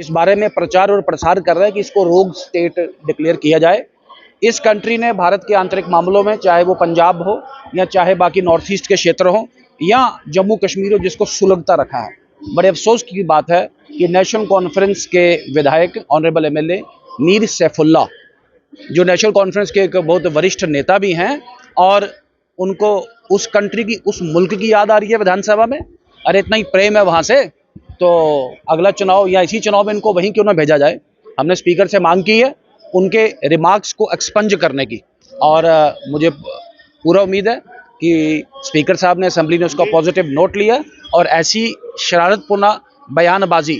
इस बारे में प्रचार और प्रसार कर रहे हैं कि इसको रोग स्टेट डिक्लेयर किया जाए। इस कंट्री ने भारत के आंतरिक मामलों में, चाहे वो पंजाब हो या चाहे बाकी नॉर्थ ईस्ट के क्षेत्र हो या जम्मू कश्मीर हो, जिसको सुलगता रखा है। बड़े अफसोस की बात है कि नेशनल कॉन्फ्रेंस के विधायक ऑनरेबल एमएलए मीर सैफुल्ला, जो नेशनल कॉन्फ्रेंस के एक बहुत वरिष्ठ नेता भी हैं, और उनको उस कंट्री की, उस मुल्क की याद आ रही है विधानसभा में। अरे इतना ही प्रेम है वहाँ से, तो अगला चुनाव या इसी चुनाव में इनको वहीं क्यों ना भेजा जाए। हमने स्पीकर से मांग की है उनके रिमार्क्स को एक्सपंज करने की, और मुझे पूरा उम्मीद है कि स्पीकर साहब ने, असेंबली ने उसका पॉजिटिव नोट लिया। और ऐसी शरारतपूर्ण बयानबाजी,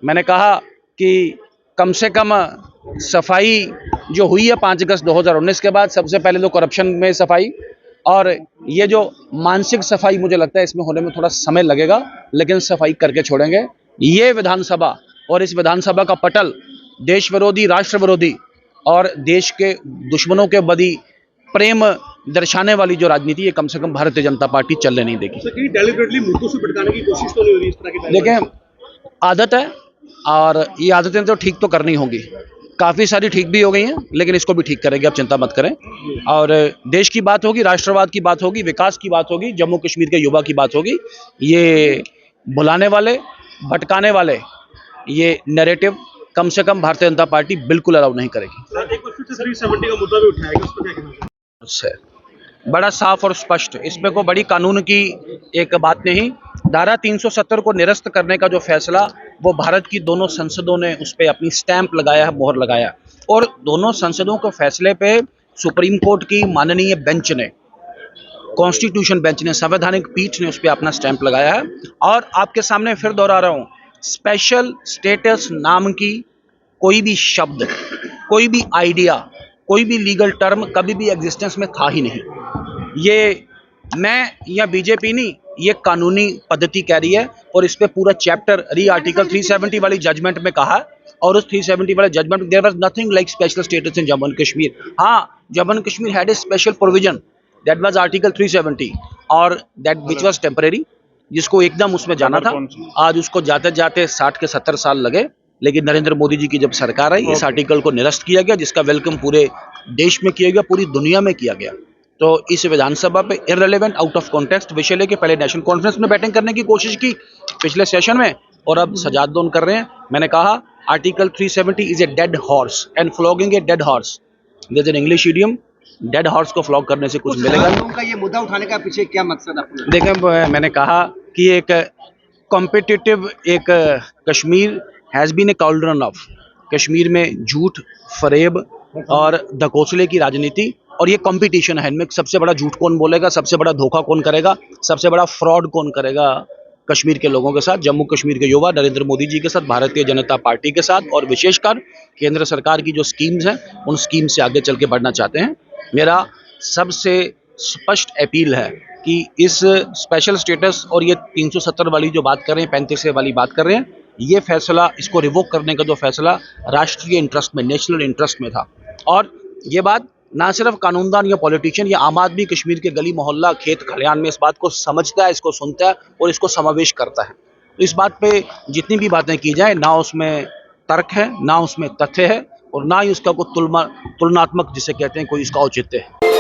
मैंने कहा कि कम से कम सफाई जो हुई है 5 अगस्त 2019 के बाद, सबसे पहले तो करप्शन में सफाई, और ये जो मानसिक सफाई, मुझे लगता है इसमें होने में थोड़ा समय लगेगा, लेकिन सफाई करके छोड़ेंगे। ये विधानसभा और इस विधानसभा का पटल देश विरोधी, राष्ट्र विरोधी और देश के दुश्मनों के बदी प्रेम दर्शाने वाली जो राजनीति है, कम से कम भारतीय जनता पार्टी चलने नहीं देगी। डेलिबरेटली मुद्दों से भटकाने की कोशिश तो नहीं हो रही इस तरह की? देखें, आदत है, और ये आदतें तो ठीक तो करनी होंगी। काफ़ी सारी ठीक भी हो गई हैं, लेकिन इसको भी ठीक करेंगे, आप चिंता मत करें। और देश की बात होगी, राष्ट्रवाद की बात होगी, विकास की बात होगी, जम्मू कश्मीर के युवा की बात होगी। ये भुलाने वाले, भटकाने वाले ये नैरेटिव कम से कम भारतीय जनता पार्टी बिल्कुल अलाउ नहीं करेगी। सर, एक बार फिर से 370 का मुद्दा भी उठाएगा, उस पर क्या कहना चाहते हैं? उससे बड़ा साफ और स्पष्ट, इसमें कोई बड़ी कानून की एक बात नहीं। धारा 370 को निरस्त करने का जो फैसला, वो भारत की दोनों संसदों ने उस पर अपनी स्टैंप लगाया है, मोहर लगाया, और दोनों संसदों के फैसले पे सुप्रीम कोर्ट की माननीय बेंच ने, कॉन्स्टिट्यूशन बेंच ने, संवैधानिक पीठ ने उस पर अपना स्टैंप लगाया है। और आपके सामने फिर दोहरा रहा हूँ, स्पेशल स्टेटस नाम की कोई भी शब्द, कोई भी आइडिया, कोई भी लीगल टर्म कभी भी एग्जिस्टेंस में था ही नहीं। ये मैं या बीजेपी नहीं, ये कानूनी पद्धति कह रही है, और इस पे पूरा चैप्टर री आर्टिकल 370 वाली जजमेंट में कहा, और उस 370 वाले judgement, there was nothing like special status in Jammu and Kashmir. हाँ, Jammu and Kashmir had a special provision, that was article 370, और दैट विच वाज टेम्परेरी, जिसको एकदम उसमें जाना था। आज उसको जाते जाते 60 के 70 साल लगे, लेकिन नरेंद्र मोदी जी की जब सरकार आई, इस आर्टिकल को निरस्त किया गया, जिसका वेलकम पूरे देश में किया गया, पूरी दुनिया में किया गया। तो इस विधानसभा पे इररिलेवेंट, आउट ऑफ कॉन्टेक्स्ट विषय लेके पहले नेशनल कॉन्फ्रेंस में बैटिंग करने की कोशिश की पिछले सेशन में, और अब सजादोन कर रहे हैं। मैंने कहा article 370 is a dead horse and flogging a dead horse, there is an English idiom, dead horse को फ्लॉग करने से कुछ मिलेगा नहीं। का ये मुद्दा उठाने का पीछे क्या मकसद है? देखें, मैंने कहा कि एक कॉम्पिटिटिव, एक Kashmir has been a cauldron of, Kashmir में झूठ, फरेब और ढकोसले की राजनीति, और ये कंपटीशन है इनमें, सबसे बड़ा झूठ कौन बोलेगा, सबसे बड़ा धोखा कौन करेगा, सबसे बड़ा फ्रॉड कौन करेगा कश्मीर के लोगों के साथ, जम्मू कश्मीर के युवा नरेंद्र मोदी जी के साथ, भारतीय जनता पार्टी के साथ, और विशेषकर केंद्र सरकार की जो स्कीम्स हैं, उन स्कीम से आगे चल के बढ़ना चाहते हैं। मेरा सबसे स्पष्ट अपील है कि इस स्पेशल स्टेटस और ये 370 वाली जो बात कर रहे हैं, 35 वाली बात कर रहे हैं, ये फैसला, इसको रिवोक करने का जो फैसला राष्ट्रीय इंटरेस्ट में, नेशनल इंटरेस्ट में था। और ये बात ना सिर्फ कानूनदान या पॉलिटिशियन या आम आदमी कश्मीर के गली मोहल्ला, खेत खलिहान में इस बात को समझता है, इसको सुनता है और इसको समावेश करता है। तो इस बात पे जितनी भी बातें की जाए, ना उसमें तर्क है, ना उसमें तथ्य है, और ना ही उसका कोई तुलनात्मक जिसे कहते हैं कोई इसका औचित्य है।